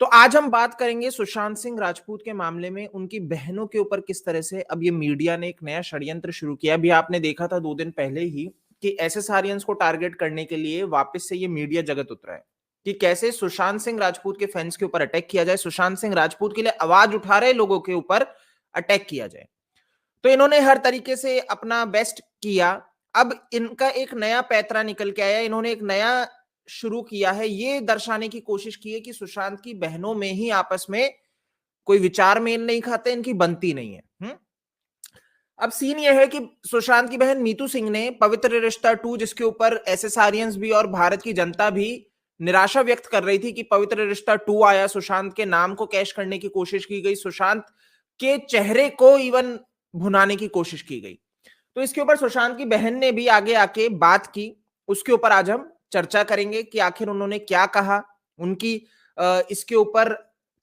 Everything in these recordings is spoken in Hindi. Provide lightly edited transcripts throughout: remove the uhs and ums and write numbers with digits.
तो आज हम बात करेंगे सुशांत सिंह राजपूत के मामले में उनकी बहनों के ऊपर किस तरह से अब ये मीडिया ने एक नया षड्यंत्र शुरू किया। अभी आपने देखा था 2 दिन पहले ही कि एसएस को टारगेट करने के लिए वापस से ये मीडिया जगत उतरा है कि कैसे सुशांत सिंह राजपूत के फैंस के ऊपर अटैक किया जाए, सुशांत सिंह राजपूत के लिए आवाज उठा रहे लोगों के ऊपर अटैक किया जाए। तो इन्होंने हर तरीके से अपना बेस्ट किया। अब इनका एक नया पैतरा निकल के आया, इन्होंने एक नया शुरू किया है, ये दर्शाने की कोशिश की है कि सुशांत की बहनों में ही आपस में कोई विचार मेल नहीं खाते, इनकी बनती नहीं है। अब सीन यह है कि सुशांत की बहन मीतू सिंह ने पवित्र रिश्ता 2, जिसके ऊपर एसएसआरियंस भी और भारत की जनता भी निराशा व्यक्त कर रही थी कि पवित्र रिश्ता 2 आया, सुशांत के नाम को कैश करने की कोशिश की गई, सुशांत के चेहरे को इवन भुनाने की कोशिश की गई। तो इसके ऊपर सुशांत की बहन ने भी आगे आके बात की, उसके ऊपर आज हम चर्चा करेंगे कि आखिर उन्होंने क्या कहा, उनकी इसके ऊपर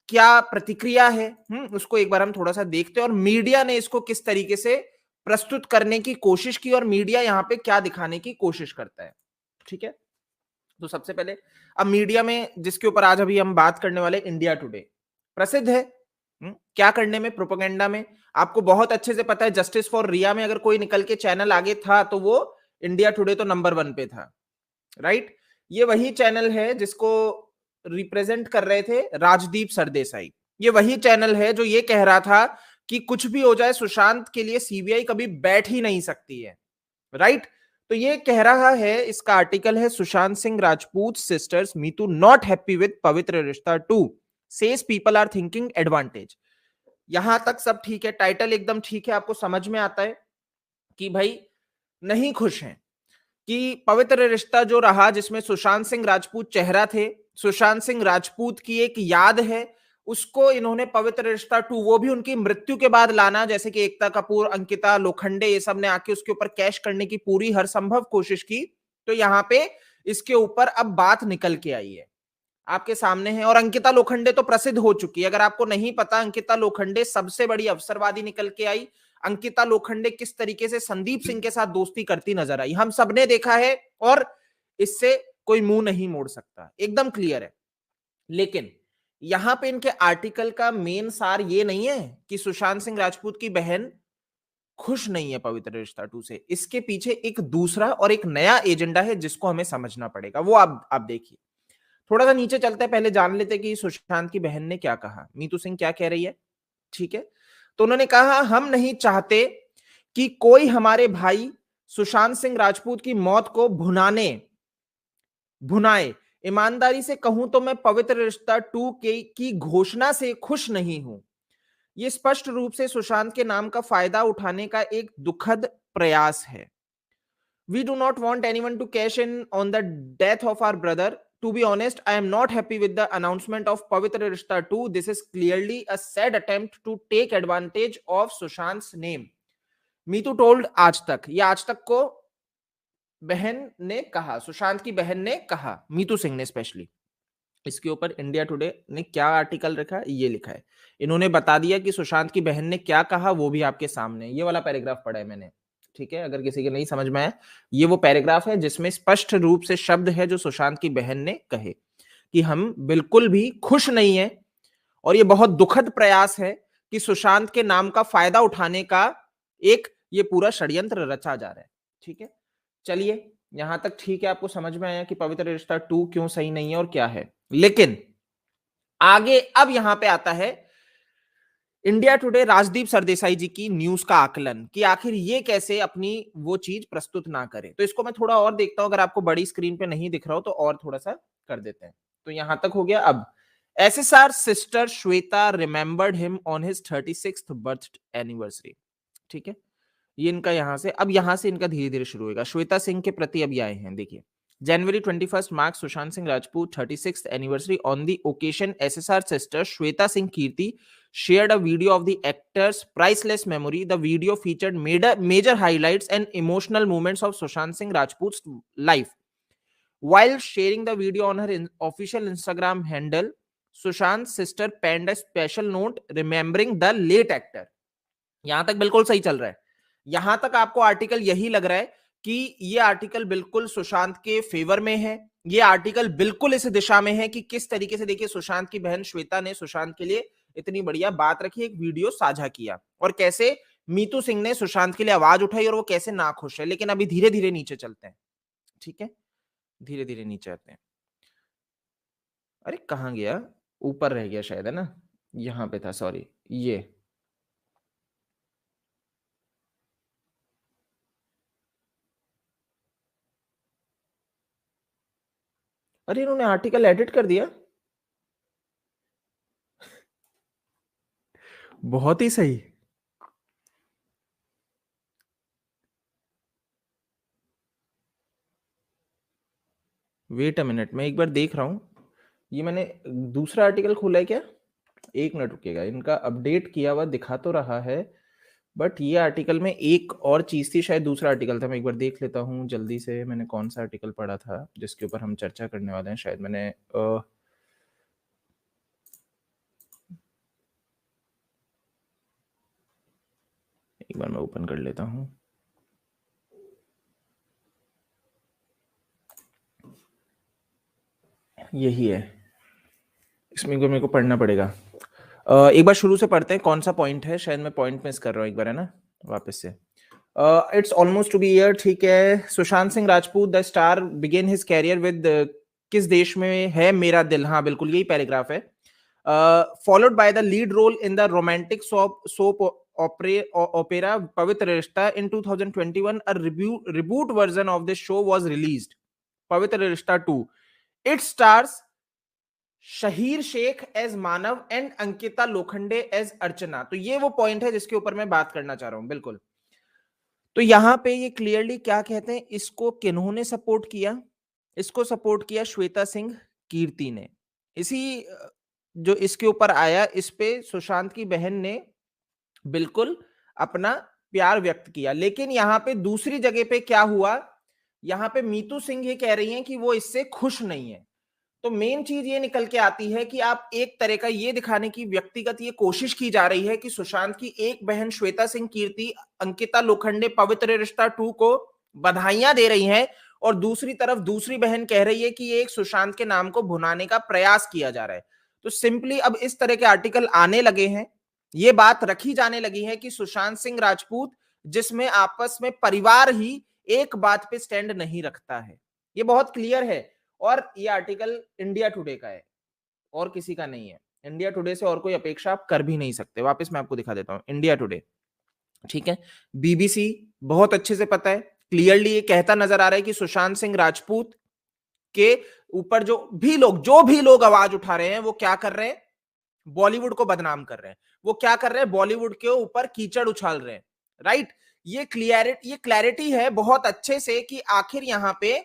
क्या प्रतिक्रिया है। उसको एक बार हम थोड़ा सा देखते हैं और मीडिया ने इसको किस तरीके से प्रस्तुत करने की कोशिश की और मीडिया यहाँ पे क्या दिखाने की कोशिश करता है। ठीक है, तो सबसे पहले अब मीडिया में जिसके ऊपर आज अभी हम बात करने वाले, इंडिया टुडे प्रसिद्ध है क्या करने में, प्रोपेगेंडा में। आपको बहुत अच्छे से पता है जस्टिस फॉर रिया में अगर कोई निकल के चैनल आगे था तो वो इंडिया टुडे तो नंबर 1 पे था, राइट। ये वही चैनल है जिसको रिप्रेजेंट कर रहे थे राजदीप सरदेसाई। ये वही चैनल है जो ये कह रहा था कि कुछ भी हो जाए सुशांत के लिए सीबीआई कभी बैठ ही नहीं सकती है, राइट। तो ये कह रहा है, इसका आर्टिकल है, Sushant Singh Rajput sisters Meetu not happy with Pavitra Rishta 2 says people are thinking advantage. यहां तक सब ठीक है, टाइटल एकदम ठीक है, आपको समझ में आता है कि भाई नहीं खुश हैं कि पवित्र रिश्ता जो रहा जिसमें सुशांत सिंह राजपूत चेहरा थे, सुशांत सिंह राजपूत की एक याद है, उसको इन्होंने पवित्र रिश्ता 2, वो भी उनकी मृत्यु के बाद लाना, जैसे कि एकता कपूर, अंकिता लोखंडे, ये सब ने आके उसके ऊपर कैश करने की पूरी हर संभव कोशिश की। तो यहाँ पे इसके ऊपर अब बात निकल के आई है, आपके सामने है। और अंकिता लोखंडे तो प्रसिद्ध हो चुकी है, अगर आपको नहीं पता, अंकिता लोखंडे सबसे बड़ी अवसरवादी निकल के आई। अंकिता लोखंडे किस तरीके से संदीप सिंह के साथ दोस्ती करती नजर आई, हम सबने देखा है और इससे कोई मुंह नहीं मोड़ सकता, एकदम क्लियर है। लेकिन यहां पे इनके आर्टिकल का मेन सार ये नहीं है कि सुशांत सिंह राजपूत की बहन खुश नहीं है पवित्र रिश्ता 2 से, इसके पीछे एक दूसरा और एक नया एजेंडा है जिसको हमें समझना पड़ेगा, वो आप देखिए। थोड़ा सा नीचे चलते हैं, पहले जान लेते कि सुशांत की बहन ने क्या कहा, मीतू सिंह क्या कह रही है। ठीक है, तो उन्होंने कहा, हम नहीं चाहते कि कोई हमारे भाई सुशांत सिंह राजपूत की मौत को भुनाए। ईमानदारी से कहूं तो मैं पवित्र रिश्ता 2 की घोषणा से खुश नहीं हूं। यह स्पष्ट रूप से सुशांत के नाम का फायदा उठाने का एक दुखद प्रयास है। We do not want anyone to cash in on the death of our brother. To be honest, I am not happy with the announcement of Pavitra Rishta 2. This is clearly a sad attempt to take advantage of Sushant's name. Meetu told आज तक, ये आज तक को बहन ने कहा, सुशांत की बहन ने कहा, मीतू सिंह ने स्पेशली। इसके ऊपर इंडिया टुडे ने क्या आर्टिकल रखा, ये लिखा है, इन्होंने बता दिया कि सुशांत की बहन ने क्या कहा, वो भी आपके सामने, ये वाला पैराग्राफ पढ़ा है मैंने। ठीक है, अगर किसी के नहीं समझ में आया, ये वो पैराग्राफ है जिसमें स्पष्ट रूप से शब्द है जो सुशांत की बहन ने कहे कि हम बिल्कुल भी खुश नहीं है और ये बहुत दुखद प्रयास है कि सुशांत के नाम का फायदा उठाने का एक ये पूरा षड्यंत्र रचा जा रहा है। ठीक है, चलिए यहां तक ठीक है, आपको समझ में आया कि पवित्र रिश्ता 2 क्यों सही नहीं है और क्या है। लेकिन आगे अब यहां पे आता है इंडिया टुडे राजदीप सरदेसाई जी की न्यूज का आकलन कि आखिर ये कैसे अपनी वो चीज प्रस्तुत ना करे। तो इसको मैं थोड़ा और देखता हूं, अगर आपको बड़ी स्क्रीन पे नहीं दिख रहा हो तो और थोड़ा सा कर देते हैं। तो यहां तक हो गया। अब SSR sister Shweta remembered him on his 36th birth anniversary. ठीक है, ये इनका यहां से इनका धीरे धीरे शुरू होगा। श्वेता सिंह के प्रति अब ये आए हैं, देखिए। January 21st marks Sushant Singh Rajput 36th anniversary. On the occasion, SSR sister Shweta Singh Kirti shared a video of the actor's priceless memory. The video featured major highlights and emotional moments of Sushant Singh Rajput's life. While sharing the video on her official Instagram handle, Sushant's sister penned a special note remembering the late actor. यहां तक बिल्कुल सही चल रहा है, यहां तक आपको आर्टिकल यही लग रहा है कि ये आर्टिकल बिल्कुल सुशांत के फेवर में है, ये आर्टिकल बिल्कुल इस दिशा में है कि किस तरीके से, देखिए सुशांत की बहन श्वेता ने सुशांत के लिए इतनी बढ़िया बात रखी, एक वीडियो साझा किया, और कैसे मीतू सिंह ने सुशांत के लिए आवाज उठाई और वो कैसे नाखुश है। लेकिन अभी धीरे धीरे नीचे चलते हैं, ठीक है, धीरे धीरे नीचे आते हैं। अरे कहाँ गया, ऊपर रह गया शायद, है ना, यहाँ पे था, सॉरी, ये अरे इन्होंने आर्टिकल एडिट कर दिया, बहुत ही सही। वेट अ मिनट, मैं एक बार देख रहा हूं, ये मैंने दूसरा आर्टिकल खोला है क्या, एक मिनट रुकिएगा, इनका अपडेट किया हुआ दिखा तो रहा है, बट ये आर्टिकल में एक और चीज थी, शायद दूसरा आर्टिकल था, मैं एक बार देख लेता हूँ जल्दी से। मैंने कौन सा आर्टिकल पढ़ा था जिसके ऊपर हम चर्चा करने वाले हैं, शायद मैंने एक बार मैं ओपन कर लेता हूँ। यही है, इसमें मेरे को पढ़ना पड़ेगा। एक बार शुरू से पढ़ते हैं, कौन सा पॉइंट है, शायद मैं पॉइंट मिस कर रहा हूँ एक बार, है ना, वापस से। It's almost to be year, ठीक है। Sushant Singh Rajput the star began his career with किस देश में है मेरा दिल, हाँ बिल्कुल यही पैराग्राफ है। Followed by the lead role in the romantic soap opera Pavitra Rishta in 2021. A reboot version of this show was released, Pavitra Rishta 2. It stars Shaheer Sheikh as Manav and Ankita Lokhande as Archana. तो ये वो पॉइंट है जिसके ऊपर मैं बात करना चाह रहा हूं, बिल्कुल। तो यहां पे ये क्लियरली क्या कहते हैं, इसको किन्होंने सपोर्ट किया, इसको सपोर्ट किया श्वेता सिंह कीर्ति ने। इसी जो इसके ऊपर आया, इस पे सुशांत की बहन ने बिल्कुल अपना प्यार व्यक्त किया। लेकिन यहां पे दूसरी जगह पे क्या हुआ, यहां पे मीतू सिंह ये कह रही हैं कि वो इससे खुश नहीं है। तो मेन चीज ये निकल के आती है कि आप एक तरह का ये दिखाने की व्यक्तिगत ये कोशिश की जा रही है कि सुशांत की एक बहन श्वेता सिंह कीर्ति अंकिता लोखंडे पवित्र रिश्ता 2 को बधाइयां दे रही हैं, और दूसरी तरफ दूसरी बहन कह रही है कि ये एक सुशांत के नाम को भुनाने का प्रयास किया जा रहा है। तो सिंपली अब इस तरह के आर्टिकल आने लगे हैं, ये बात रखी जाने लगी है कि सुशांत सिंह राजपूत, जिसमें आपस में परिवार ही एक बात पे स्टैंड नहीं रखता है, ये बहुत क्लियर है। और ये आर्टिकल इंडिया टुडे का है और किसी का नहीं है। इंडिया टुडे से और कोई अपेक्षा आप कर भी नहीं सकते। वापस मैं आपको दिखा देता हूं, इंडिया टुडे, ठीक है। बीबीसी बहुत अच्छे से पता है, क्लियरली ये कहता नजर आ रहा है कि सुशांत सिंह राजपूत के ऊपर जो भी लोग आवाज उठा रहे हैं, वो क्या कर रहे हैं, बॉलीवुड को बदनाम कर रहे हैं। वो क्या कर रहे हैं, बॉलीवुड के ऊपर कीचड़ उछाल रहे हैं, राइट। ये क्लैरिटी है बहुत अच्छे से कि आखिर यहां पे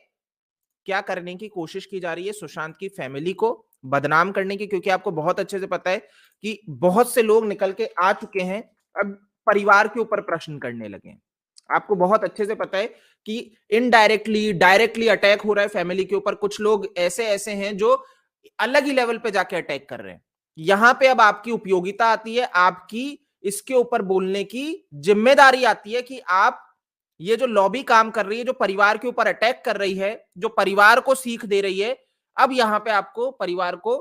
क्या करने की कोशिश की जा रही है, सुशांत की फैमिली को बदनाम करने की। क्योंकि आपको बहुत अच्छे से पता है कि बहुत से लोग निकल के आ चुके हैं, अब परिवार के ऊपर प्रश्न करने लगे हैं। आपको बहुत अच्छे से पता है कि इनडायरेक्टली डायरेक्टली अटैक हो रहा है फैमिली के ऊपर। कुछ लोग ऐसे ऐसे हैं जो अलग ही लेवल पे जाके अटैक कर रहे हैं। यहां पे अब आपकी उपयोगिता आती है, आपकी इसके ऊपर बोलने की जिम्मेदारी आती है कि आप ये जो लॉबी काम कर रही है, जो परिवार के ऊपर अटैक कर रही है, जो परिवार को सीख दे रही है, अब यहां पे आपको परिवार को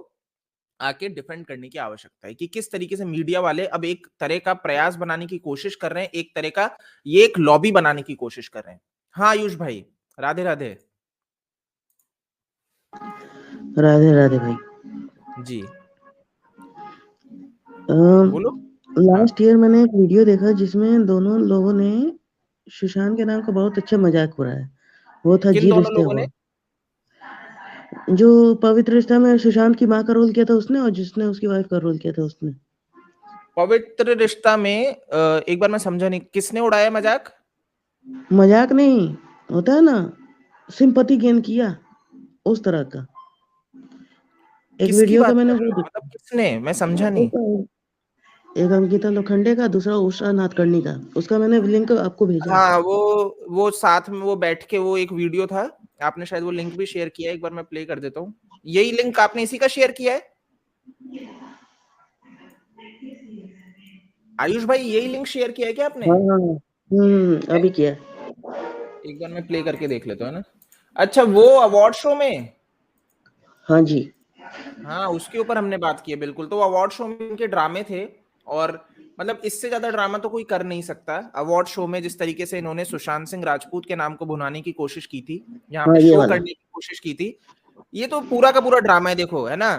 आके डिफेंड करने की आवश्यकता है कि किस तरीके से मीडिया वाले अब एक तरह का प्रयास बनाने की कोशिश कर रहे हैं, एक तरह का ये एक लॉबी बनाने की कोशिश कर रहे हैं। हाँ आयुष भाई, राधे राधे। राधे राधे भाई। जी बोलो। हाँ, लास्ट ईयर मैंने एक वीडियो देखा जिसमें दोनों लोगों ने सुशांत के नाम का बहुत अच्छा मजाक उड़ाया। वो था किन जी दोनों रिश्ते लोगों ने? हो, जो पवित्र रिश्ता में सुशांत की माँ का रोल किया था उसने, और जिसने उसकी वाइफ का रोल किया था उसने। पवित्र रिश्ता में एक बार मैं समझा नहीं, किसने उड़ाया मजाक? मजाक नहीं होता है ना, सिंपैथी गेन किया, उस तरह का एक किसकी वीडियो का बात मैंने कर रहे वो हो, मतलब देखा। किसने, मैं समझा नहीं। एक अंकिता लोखंडे का, दूसरा उषा नाथकर्णी का, उसका मैंने लिंक आपको भेजा। हाँ वो साथ में वो बैठ के वो एक वीडियो था, आपने शायद वो लिंक भी शेयर किया है, एक बार मैं प्ले कर देता हूँ। यही लिंक आपने इसी का शेयर किया है आयुष भाई, यही लिंक शेयर किया है क्या आपने? हाँ हाँ, अभी किया। एक बार मैं प्ले करके देख लेता हूँ ना। अच्छा वो अवार्ड शो में, हाँ जी। हाँ, उसके ऊपर हमने बात की है बिल्कुल। तो अवार्ड शो में इनके ड्रामे थे और मतलब इससे ज्यादा ड्रामा तो कोई कर नहीं सकता। अवार्ड शो में जिस तरीके से इन्होंने सुशांत सिंह राजपूत के नाम को भुनाने की कोशिश की थी, यहाँ हाँ, पे ये शो वाला। करने की कोशिश की थी, ये तो पूरा का पूरा ड्रामा है, देखो, है ना?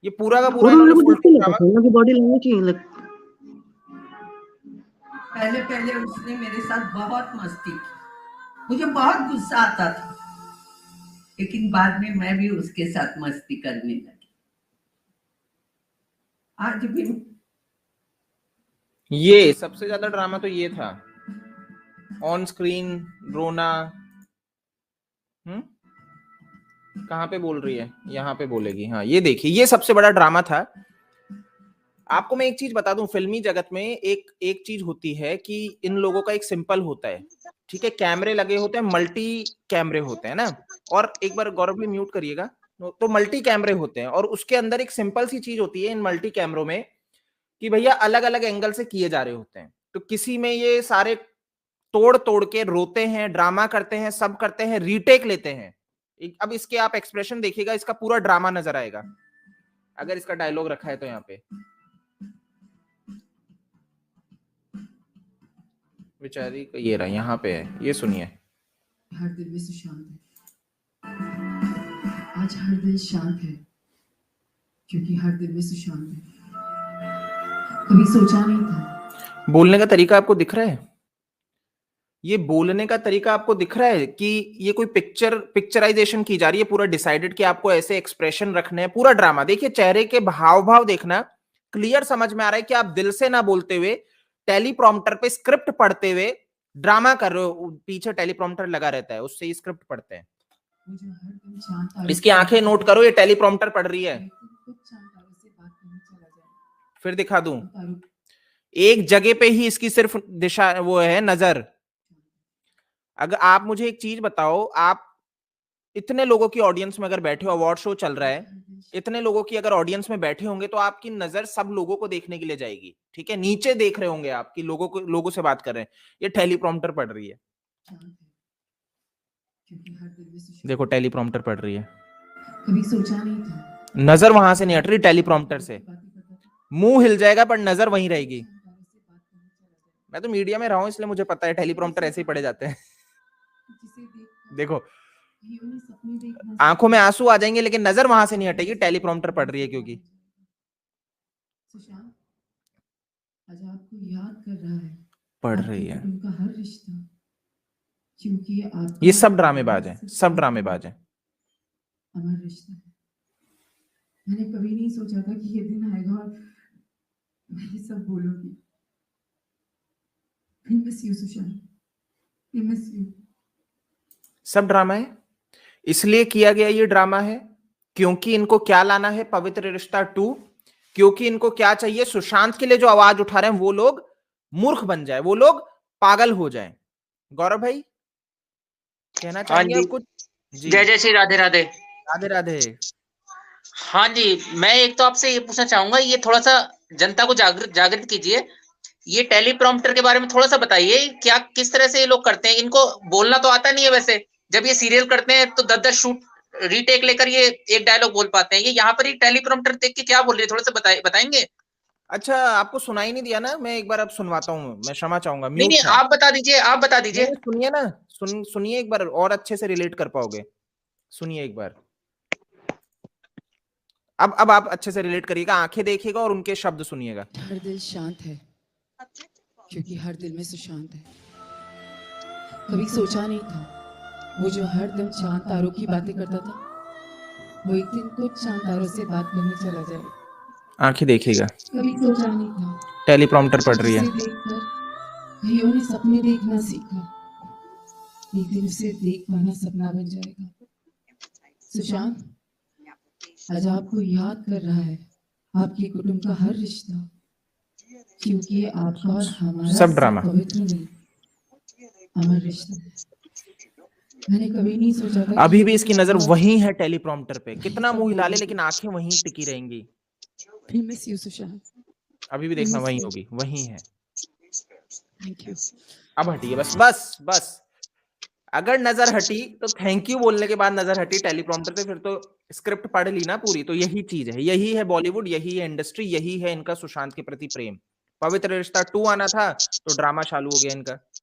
ये पूरा का पूरा और इन्होंने उन लोगों को फुल देख के टू लगा ड्रामा। था उनकी बॉडी लैंग्वेज ही अलग। पहले पहले उसने मेरे साथ बहुत मस्ती की, मुझे बहुत गुस्सा आता था, लेकिन बाद में मैं भी उसके साथ मस्ती करने लगी। आज भी ये सबसे ज्यादा ड्रामा तो ये था, ऑन स्क्रीन रोना। कहाँ पे बोल रही है? यहाँ पे बोलेगी। हाँ, ये देखिए, ये सबसे बड़ा ड्रामा था। आपको मैं एक चीज बता दूं, फिल्मी जगत में एक चीज होती है कि इन लोगों का एक सिंपल होता है, ठीक है? कैमरे लगे होते हैं, मल्टी कैमरे होते हैं ना। और एक बार गौरव भी म्यूट करिएगा। तो मल्टी कैमरे होते हैं और उसके अंदर एक सिंपल सी चीज होती है इन मल्टी कैमरों में कि भैया अलग अलग एंगल से किए जा रहे होते हैं। तो किसी में ये सारे तोड़ तोड़ के रोते हैं, ड्रामा करते हैं, सब करते हैं, रीटेक लेते हैं। अब इसके आप एक्सप्रेशन देखिएगा, इसका पूरा ड्रामा नजर आएगा अगर इसका डायलॉग रखा है तो। यहाँ पे बेचारी ये रहा, यहाँ पे है, ये सुनिए। हर दिल में सुशांत है, आज हर दिल शांत है, क्योंकि हर दिल में सुशांत है। कभी सोचा नहीं था। बोलने का तरीका आपको दिख रहा है? ये बोलने का तरीका आपको दिख रहा है कि ये कोई पिक्चराइजेशन की जा रही है, पूरा डिसाइडेड कि आपको ऐसे एक्सप्रेशन रखने हैं, पूरा ड्रामा। देखिए चेहरे के भाव भाव देखना, क्लियर समझ में आ रहा है कि आप दिल से ना बोलते हुए टेलीप्रॉम्प्टर पे स्क्रिप्ट पढ़ते हुए ड्रामा कर रहे हो। पीछे टेलीप्रॉम्प्टर लगा रहता है, उससे ही स्क्रिप्ट पढ़ते हैं। मुझे हर दिल शांत है। इसकी आंखें नोट करो, ये टेलीप्रॉम्प्टर पढ़ रही है। कुछ जानकारों से बात करने चला जाए। फिर दिखा दूं, एक जगह पे ही इसकी सिर्फ दिशा वो है, नजर। अगर आप मुझे एक चीज बताओ, आप इतने लोगों की ऑडियंस में अगर बैठे हो, अवार्ड शो चल रहा है, इतने लोगों की अगर ऑडियंस में बैठे होंगे तो आपकी नजर सब लोगों को देखने के लिए जाएगी, ठीक है? नीचे देख रहे होंगे आप कि लोगों से बात कर रहे हैं, ये टेलीप्रॉम्प्टर पढ़ रही है। देखो टेलीप्रॉम्प्टर पढ़ रही है, कभी सोचा नहीं था। नजर वहां से नहीं हट रही टेलीप्रॉम्प्टर से। मुंह हिल जाएगा पर नजर वहीं रहेगी। मैं तो मीडिया में रहा हूं इसलिए मुझे पता है टेलीप्रॉम्प्टर ऐसे ही पढ़े जाते हैं। देखो आंखों में आंसू आ जाएंगे लेकिन नजर वहां से नहीं हटेगी, टेलीप्रॉम्प्टर पढ़ रही है क्योंकि। सुशांत आज आपको याद कर रहा है, पढ़ रही है। उनका हर रिश्ता, क्योंकि आप ये सब ड्रामेबाज हैं, सब ड्रामेबाज हैं। अमर रिश्ता है। मैंने कभी नहीं सोचा था कि ये दिन आएगा और मैं ये सब बोलूंगी। I miss you, Sushant. I miss you। सब ड्रामा है, इसलिए किया गया ये ड्रामा है क्योंकि इनको क्या लाना है, पवित्र रिश्ता 2। क्योंकि इनको क्या चाहिए, सुशांत के लिए जो आवाज उठा रहे हैं वो लोग मूर्ख बन जाए, वो लोग पागल हो जाएं। गौरव भाई कहना चाहेंगे आप कुछ? जी जय जय श्री राधे राधे। राधे राधे। हाँ जी, मैं एक तो आपसे ये पूछना चाहूंगा, ये थोड़ा सा जनता को जागृत कीजिए। ये टेलीप्रॉम्प्टर के बारे में थोड़ा सा बताइए, क्या किस तरह से ये लोग करते हैं? इनको बोलना तो आता नहीं है वैसे, जब ये सीरियल करते हैं तो 10-10 शूट रीटेक लेकर ये एक डायलॉग बोल पाते हैं। ये यहाँ पर ये टेलीप्रॉम्प्टर देख के क्या बोल रही है, थोड़ा सा बताएंगे? अच्छा, आपको सुनाई नहीं दिया ना? मैं एक बार अब सुनवाता हूँ, मैं क्षमा चाहूंगा, नहीं म्यूट नहीं, था। आप बता दीजिए, आप बता दीजिए। सुनिए ना, सुनिए एक बार और अच्छे से रिलेट कर पाओगे। सुनिए एक बार, अब आप अच्छे से रिलेट करिएगा, आंखें देखिएगा और उनके शब्द सुनिएगा। हर दिल शांत है, क्योंकि हर दिल में सुशांत है। कभी सोचा नहीं था, वो जो हर दिन चांद तारों की बातें करता था, वो एक दिन कुछ चांद तारों से बात करने चला जाए। आंखें देखिएगा, कभी सोचा नहीं था। टेलीप्रॉम्प्टर पढ़ रही है। उसे देखकर कईयों ने सपने देखना सीखा, एक दिन उसे देख पाना सपना बन जाएगा। सुशांत आज आपको याद कर रहा है, आपके कुटुंब का हर रिश्ता, क्योंकि आपका और हमारा सब ड्रामा। पवित्र नहीं, अमर रिश्ता है। मैंने कभी नहीं सोचा था अभी भी इसकी नजर वहीं है टेलीप्रॉम्प्टर पे, कितना मुंह हिला ले लेकिन आंखें वहीं टिकी रहेंगी। I miss you, Sushant. अभी भी देखना वहीं होगी, वहीं है। Thank you. अब हटिए, बस बस बस। अगर नजर हटी तो थैंक यू बोलने के बाद नजर हटी टेलीप्रॉम्प्टर से, फिर तो स्क्रिप्ट पढ़ ली ना पूरी। तो यही चीज है, यही है बॉलीवुड, यही है इंडस्ट्री, यही है इनका सुशांत के प्रति प्रेम। पवित्र रिश्ता 2 आना था तो ड्रामा चालू हो गया इनका।